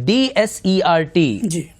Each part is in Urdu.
DSERT,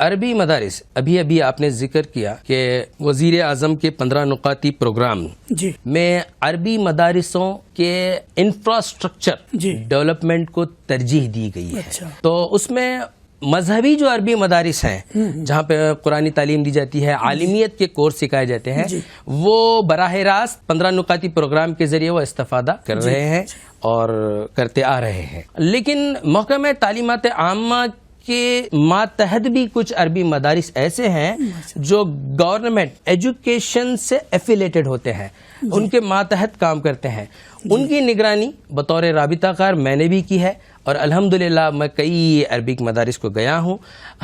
عربی مدارس ابھی آپ نے ذکر کیا کہ وزیر اعظم کے 15 نقاطی پروگرام جی میں عربی مدارسوں کے انفراسٹرکچر جی ڈیولپمنٹ کو ترجیح دی گئی ہے. اچھا. تو اس میں مذہبی جو عربی مدارس ہیں جہاں پہ قرآنی تعلیم دی جاتی ہے، عالمیت کے کورس سکھائے جاتے ہیں، وہ براہ راست 15 نقاطی پروگرام کے ذریعے وہ استفادہ کر رہے ہیں اور کرتے آ رہے ہیں. لیکن محکمہ تعلیمات عامہ کے ماتحت بھی کچھ عربی مدارس ایسے ہیں جو گورنمنٹ ایجوکیشن سے ایفیلیٹڈ ہوتے ہیں، ان کے ماتحت کام کرتے ہیں. ان کی نگرانی بطور رابطہ کار میں نے بھی کی ہے اور الحمدللہ میں کئی عربی مدارس کو گیا ہوں.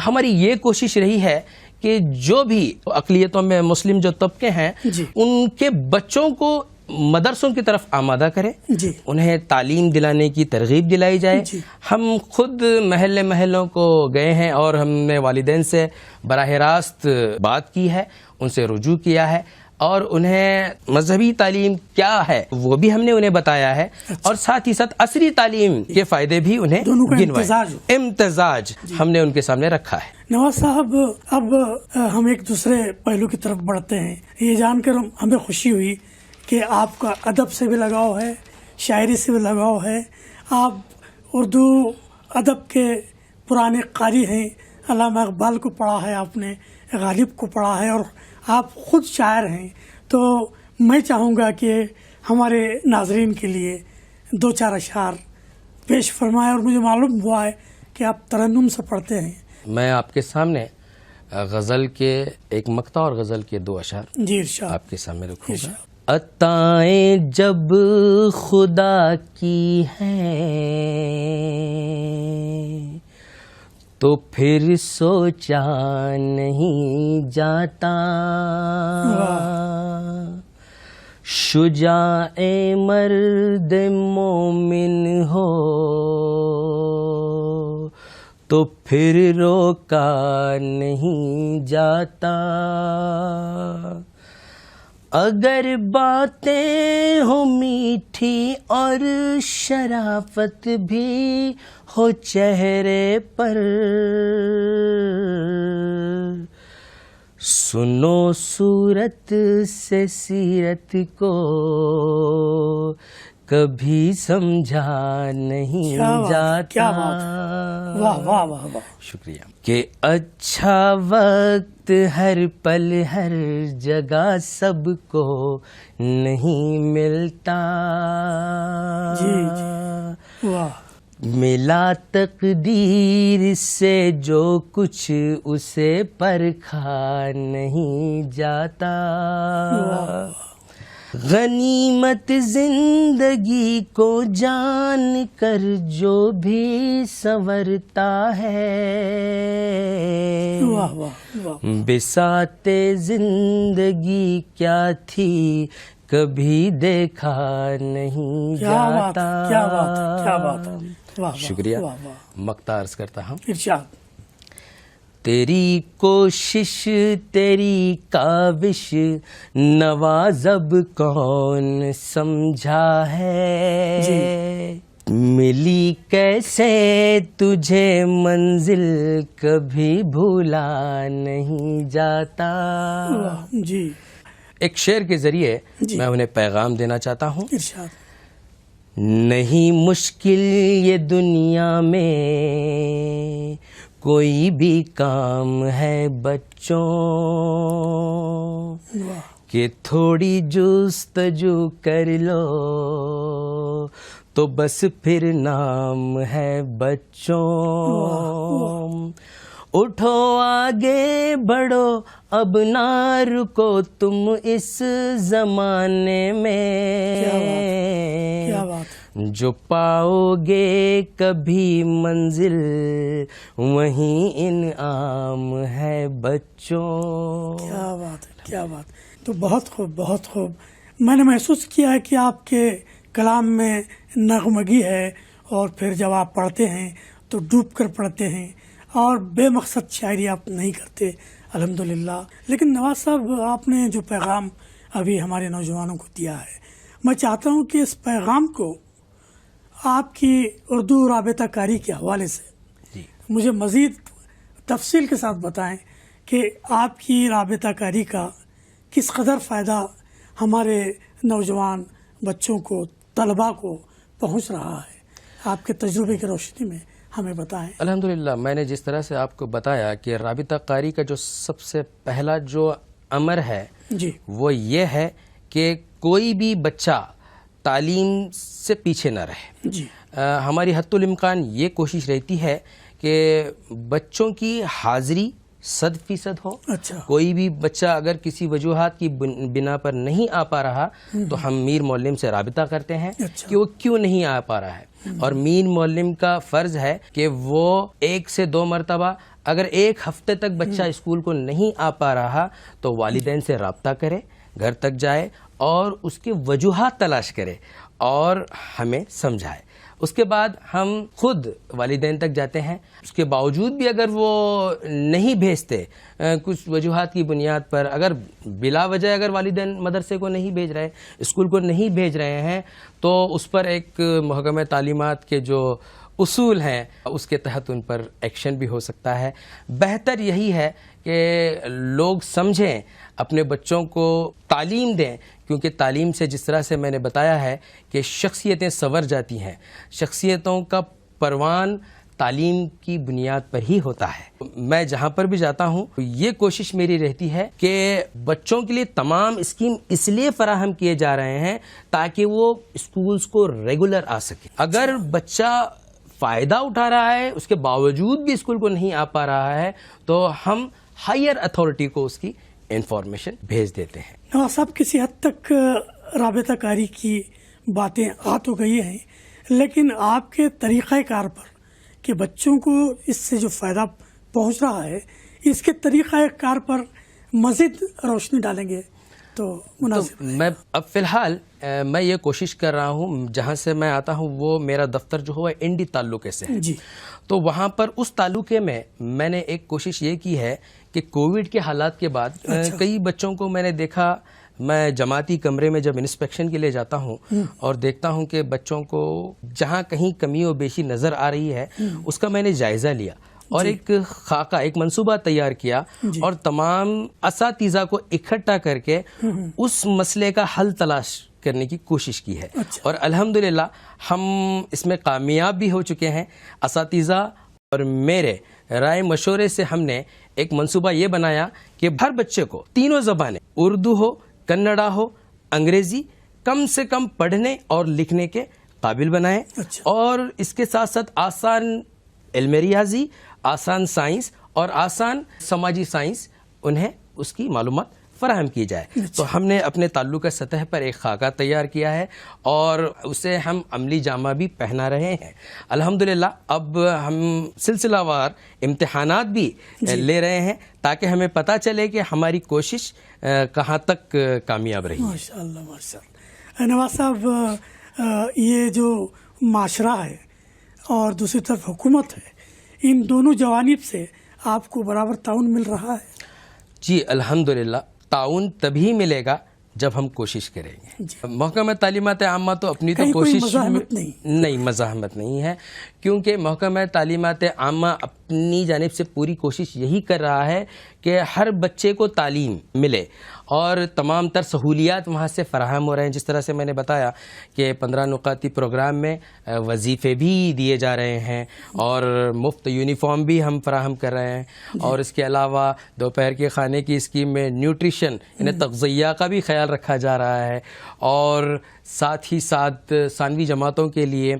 ہماری یہ کوشش رہی ہے کہ جو بھی اقلیتوں میں مسلم جو طبقے ہیں ان کے بچوں کو مدرسوں کی طرف آمادہ کریں، انہیں تعلیم دلانے کی ترغیب دلائی جائے. ہم خود محلوں کو گئے ہیں اور ہم نے والدین سے براہ راست بات کی ہے، ان سے رجوع کیا ہے اور انہیں مذہبی تعلیم کیا ہے وہ بھی ہم نے انہیں بتایا ہے اور ساتھ ہی ساتھ عصری تعلیم کے فائدے بھی انہیں گنوائے. امتزاج ہم نے ان کے سامنے رکھا ہے. نواز صاحب، اب ہم ایک دوسرے پہلو کی طرف بڑھتے ہیں. یہ جان کر ہمیں خوشی ہوئی کہ آپ کا ادب سے بھی لگاؤ ہے، شاعری سے بھی لگاؤ ہے. آپ اردو ادب کے پرانے قاری ہیں. علامہ اقبال کو پڑھا ہے آپ نے، غالب کو پڑھا ہے اور آپ خود شاعر ہیں. تو میں چاہوں گا کہ ہمارے ناظرین کے لیے 2-4 اشعار پیش فرمائیں. اور مجھے معلوم ہوا ہے کہ آپ ترنم سے پڑھتے ہیں. میں آپ کے سامنے غزل کے ایک مقطع اور غزل کے 2 اشعار جی ارشاد. آپ کے سامنے رکھوں گا. عطائیں جب خدا کی ہیں تو پھر سوچا نہیں جاتا. شجاع مرد مومن ہو تو پھر روکا نہیں جاتا. اگر باتیں ہو میٹھی اور شرافت بھی ہو چہرے پر، سنو صورت سے سیرت کو کبھی سمجھا نہیں جاتا. کیا بات، واہ واہ واہ واہ. شکریہ. کہ اچھا وقت ہر پل ہر جگہ سب کو نہیں ملتا. جی واہ. ملا تقدیر سے جو کچھ اسے پرکھا نہیں جاتا. غنیمت زندگی کو جان کر جو بھی سنورتا ہے، بساط زندگی کیا تھی کبھی دیکھا نہیں جاتا. کیا بات، کیا بات. شکریہ. مقطع عرض کرتا ہوں. ارشاد. تیری کوشش تیری کاوش نوازب کون سمجھا ہے، ملی کیسے تجھے منزل کبھی بھولا نہیں جاتا. جی ایک شعر کے ذریعے میں انہیں پیغام دینا چاہتا ہوں. ارشاد. نہیں مشکل یہ دنیا میں کوئی بھی کام ہے بچوں، کہ تھوڑی جستجو کر لو تو بس پھر نام ہے بچوں. اٹھو آگے بڑھو اب نہ رکو تم اس زمانے میں، جو پاؤ گے کبھی منزل وہیں انعام ہے بچوں. کیا بات ہے، کیا بات. تو بہت خوب، بہت خوب. میں نے محسوس کیا ہے کہ آپ کے کلام میں نغمگی ہے اور پھر جب آپ پڑھتے ہیں تو ڈوب کر پڑھتے ہیں اور بے مقصد شاعری آپ نہیں کرتے الحمدللہ. لیکن نواز صاحب، آپ نے جو پیغام ابھی ہمارے نوجوانوں کو دیا ہے، میں چاہتا ہوں کہ اس پیغام کو آپ کی اردو رابطہ کاری کے حوالے سے جی مجھے مزید تفصیل کے ساتھ بتائیں کہ آپ کی رابطہ کاری کا کس قدر فائدہ ہمارے نوجوان بچوں کو، طلباء کو پہنچ رہا ہے، آپ کے تجربے کی روشنی میں ہمیں بتائیں۔ الحمدللہ، میں نے جس طرح سے آپ کو بتایا کہ رابطہ کاری کا جو سب سے پہلا جو امر ہے جی وہ یہ ہے کہ کوئی بھی بچہ تعلیم سے پیچھے نہ رہے۔ جی ہماری حتی الامکان یہ کوشش رہتی ہے کہ بچوں کی حاضری 100% ہو۔ اچھا، کوئی بھی بچہ اگر کسی وجوہات کی بنا پر نہیں آ پا رہا تو ہم میر معلم سے رابطہ کرتے ہیں اچھا۔ کہ وہ کیوں نہیں آ پا رہا ہے، اور میر معلم کا فرض ہے کہ وہ 1 سے 2 مرتبہ، اگر 1 ہفتے تک بچہ اسکول کو نہیں آ پا رہا تو والدین سے رابطہ کرے، گھر تک جائے اور اس کی وجوہات تلاش کرے اور ہمیں سمجھائے۔ اس کے بعد ہم خود والدین تک جاتے ہیں، اس کے باوجود بھی اگر وہ نہیں بھیجتے کچھ وجوہات کی بنیاد پر، اگر بلا وجہ اگر والدین مدرسے کو نہیں بھیج رہے، اسکول کو نہیں بھیج رہے ہیں، تو اس پر ایک محکمہ تعلیمات کے جو اصول ہیں اس کے تحت ان پر ایکشن بھی ہو سکتا ہے۔ بہتر یہی ہے کہ لوگ سمجھیں، اپنے بچوں کو تعلیم دیں، کیونکہ تعلیم سے جس طرح سے میں نے بتایا ہے کہ شخصیتیں سنور جاتی ہیں، شخصیتوں کا پروان تعلیم کی بنیاد پر ہی ہوتا ہے۔ میں جہاں پر بھی جاتا ہوں یہ کوشش میری رہتی ہے کہ بچوں کے لیے تمام اسکیم اس لیے فراہم کیے جا رہے ہیں تاکہ وہ اسکولز کو ریگولر آ سکے۔ اگر بچہ فائدہ اٹھا رہا ہے اس کے باوجود بھی اسکول کو نہیں آ پا رہا ہے تو ہم ہائر اتھارٹی کو اس کی انفارمیشن بھیج دیتے ہیں۔ نواز صاحب، کسی حد تک رابطہ کاری کی باتیں آ تو گئی ہیں، لیکن آپ کے طریقہ کار پر کہ بچوں کو اس سے جو فائدہ پہنچ رہا ہے، اس کے طریقہ کار پر مزید روشنی ڈالیں گے تو مناسب۔ میں اب فی الحال میں یہ کوشش کر رہا ہوں، جہاں سے میں آتا ہوں وہ میرا دفتر جو ہے انڈی تعلقے سے ہے، جی، تو وہاں پر اس تعلقے میں نے ایک کوشش یہ کی ہے کہ کووڈ کے حالات کے بعد کئی بچوں کو میں نے دیکھا، میں جماعتی کمرے میں جب انسپیکشن کے لیے جاتا ہوں اور دیکھتا ہوں کہ بچوں کو جہاں کہیں کمی و بیشی نظر آ رہی ہے اس کا میں نے جائزہ لیا اور ایک خاکہ، ایک منصوبہ تیار کیا اور تمام اساتذہ کو اکٹھا کر کے اس مسئلے کا حل تلاش کرنے کی کوشش کی ہے، اور الحمدللہ ہم اس میں کامیاب بھی ہو چکے ہیں۔ اساتذہ اور میرے رائے مشورے سے ہم نے ایک منصوبہ یہ بنایا کہ ہر بچے کو تینوں زبانیں، اردو ہو، کنڑا ہو، انگریزی، کم سے کم پڑھنے اور لکھنے کے قابل بنائیں، اور اس کے ساتھ ساتھ آسان علم ریاضی، آسان سائنس اور آسان سماجی سائنس انہیں اس کی معلومات فراہم کی جائے۔ تو ہم نے اپنے تعلقہ سطح پر ایک خاکہ تیار کیا ہے اور اسے ہم عملی جامہ بھی پہنا رہے ہیں۔ الحمدللہ اب ہم سلسلہ وار امتحانات بھی لے رہے ہیں تاکہ ہمیں پتہ چلے کہ ہماری کوشش کہاں تک کامیاب رہی ہے۔ ماشاءاللہ ماشاءاللہ۔ نواز صاحب، یہ جو معاشرہ ہے اور دوسری طرف حکومت ہے، ان دونوں جوانب سے آپ کو برابر تعاون مل رہا ہے؟ جی الحمدللہ، تعاون تبھی ملے گا جب ہم کوشش کریں گے۔ محکمہ تعلیمات عامہ تو اپنی تو کوشش مزاحمت نہیں، مزاحمت نہیں ہے، کیونکہ محکمہ تعلیمات عامہ اپنی جانب سے پوری کوشش یہی کر رہا ہے کہ ہر بچے کو تعلیم ملے اور تمام تر سہولیات وہاں سے فراہم ہو رہے ہیں۔ جس طرح سے میں نے بتایا کہ 15 نقاطی پروگرام میں وظیفے بھی دیے جا رہے ہیں اور مفت یونیفارم بھی ہم فراہم کر رہے ہیں، اور اس کے علاوہ دوپہر کے کھانے کی اسکیم میں نیوٹریشن یعنی تغذیہ کا بھی خیال رکھا جا رہا ہے، اور ساتھ ہی ساتھ ثانوی جماعتوں کے لیے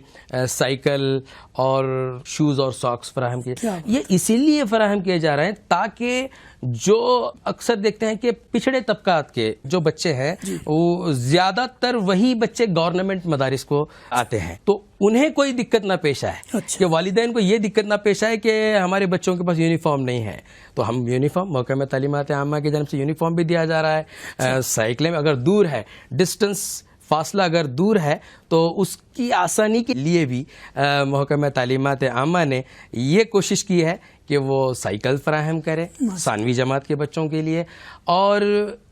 سائیکل اور شوز اور ساکس فراہم کیے۔ یہ اسی لیے فراہم کیے جا رہے ہیں تاکہ جو اکثر دیکھتے ہیں کہ پچھڑے طبقات کے جو بچے ہیں وہ زیادہ تر وہی بچے گورنمنٹ مدارس کو آتے ہیں، تو انہیں کوئی دقت نہ پیش آئے، کہ والدین کو یہ دقت نہ پیش آئے کہ ہمارے بچوں کے پاس یونیفارم نہیں ہے۔ تو ہم یونیفارم، محکمہ تعلیمات عامہ کی جانب سے یونیفارم بھی دیا جا رہا ہے۔ سائیکلیں اگر دور ہے، ڈسٹنس فاصلہ اگر دور ہے تو اس کی آسانی کے لیے بھی محکمہ تعلیمات عامہ نے یہ کوشش کی ہے کہ وہ سائیکل فراہم کرے ثانوی جماعت کے بچوں کے لیے، اور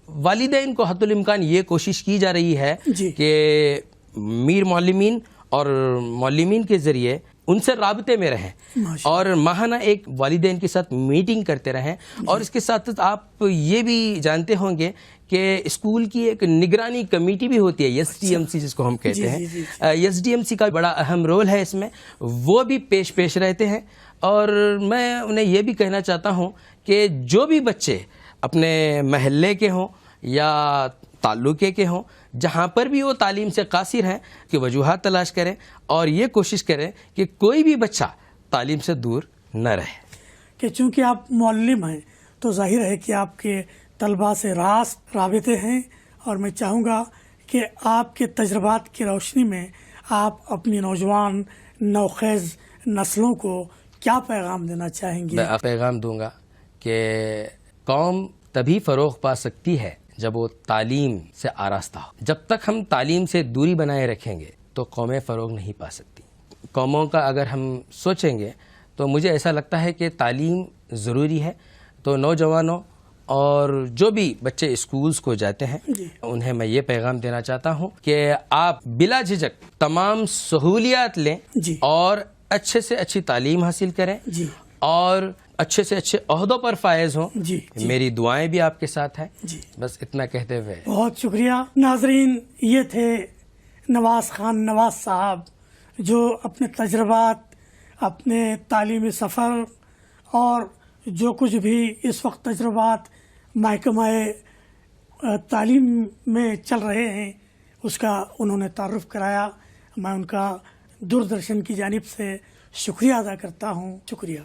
والدین کو حتی الامکان یہ کوشش کی جا رہی ہے کہ میر معلمین اور معلمین کے ذریعے ان سے رابطے میں رہیں اور ماہانہ ایک والدین کے ساتھ میٹنگ کرتے رہیں. اور اس کے ساتھ ساتھ آپ یہ بھی جانتے ہوں گے کہ اسکول کی ایک نگرانی کمیٹی بھی ہوتی ہے, ایس ڈی ایم سی جس کو ہم کہتے ہیں. ایس ڈی ایم سی کا بڑا اہم رول ہے اس میں, وہ بھی پیش رہتے ہیں. اور میں انہیں یہ بھی کہنا چاہتا ہوں کہ جو بھی بچے اپنے محلے کے ہوں یا تعلقے کے ہوں, جہاں پر بھی وہ تعلیم سے قاصر ہیں, کہ وجوہات تلاش کریں اور یہ کوشش کریں کہ کوئی بھی بچہ تعلیم سے دور نہ رہے. کہ چونکہ آپ معلم ہیں تو ظاہر ہے کہ آپ کے طلباء سے راست رابطے ہیں, اور میں چاہوں گا کہ آپ کے تجربات کی روشنی میں آپ اپنی نوجوان نوخیز نسلوں کو کیا پیغام دینا چاہیں گے؟ میں پیغام دوں گا کہ قوم تبھی فروغ پا سکتی ہے جب وہ تعلیم سے آراستہ ہو. جب تک ہم تعلیم سے دوری بنائے رکھیں گے تو قومیں فروغ نہیں پا سکتی. قوموں کا اگر ہم سوچیں گے تو مجھے ایسا لگتا ہے کہ تعلیم ضروری ہے. تو نوجوانوں اور جو بھی بچے اسکولز کو جاتے ہیں انہیں میں یہ پیغام دینا چاہتا ہوں کہ آپ بلا جھجک تمام سہولیات لیں اور اچھے سے اچھی تعلیم حاصل کریں اور اچھے سے اچھے عہدوں پر فائز ہوں. میری دعائیں بھی آپ کے ساتھ ہیں. بس اتنا کہتے ہوئے بہت شکریہ. ناظرین, یہ تھے نواز خان نواز صاحب, جو اپنے تجربات, اپنے تعلیمی سفر اور جو کچھ بھی اس وقت تجربات محکمہ تعلیم میں چل رہے ہیں اس کا انہوں نے تعارف کرایا. میں ان کا دوردرشن کی جانب سے شکریہ ادا کرتا ہوں. شکریہ.